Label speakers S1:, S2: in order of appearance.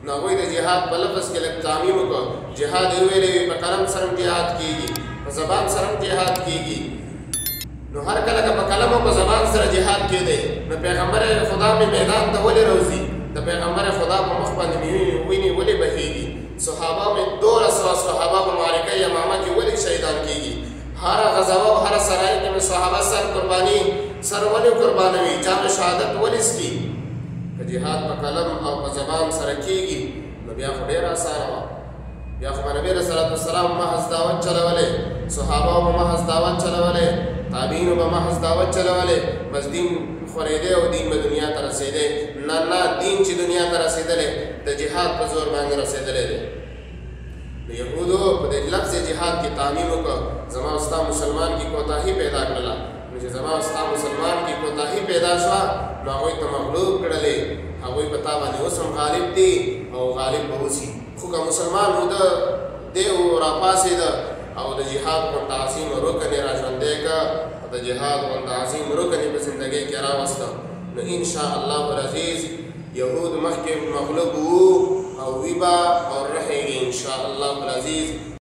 S1: نو هغوی د جهاد په لفظ کې لږ تعمیم وکړو. جهاد یې ویلې وي په قلم سره هم جهاد کېږي، په زبان سره هم جهاد کېږي. نو هر کله که په قلم او په زبان سره جهاد کېدی نو پیغمبر خدا مې میدان ته ولې راوځي؟ د پیغمبر خدا په مخ باندې مې وینې ولې بهېږي؟ صحابه مې 1200 صحابه په معرکه یمامه کې ولې شهیدان کېږي؟ هره غزوه او هره سرای کې مې صحابه سر ولې قربانوي؟ چا مې شهادت ولې څکي؟ که جهاد په قلم او په زبان سره کېږي نو بیا خو ډېره اسانه وه. بیا خو به نبي علیه صلات وسلام محض دعوت چلولی، صحابه به محض دعوت چلولی، تابعینو به محض دعوت چلولی، بس دین خورېدی او دین به دنیا ته رسېدی. نه دین چې دنیا ته رسېدلی د جهاد په زور باندې رسېدلی دی. د یهودو په دې لفظ جهاد کې تعمیم وکړه، زما او ستا مسلمان کې کوتاهي پیدا کړله. نو چې زما او ستا مسلمان کې کوتاهي پیدا شوه نو هغوی ته مغلوب کړلې، هغوی په تا باندې اوس هم غالب دي او غالب به اوسي. خو که مسلمان و دی راپاڅېده او د جهاد غونډه عظیم رکن یې راژوندی کړه او د جهاد غونډه عظیم رکن یې په زندګۍ کې راوسته نو انشاءالله العزیز یهود مخکې مغلوب وو او وی به او رهېږي انشاءالله العزیز.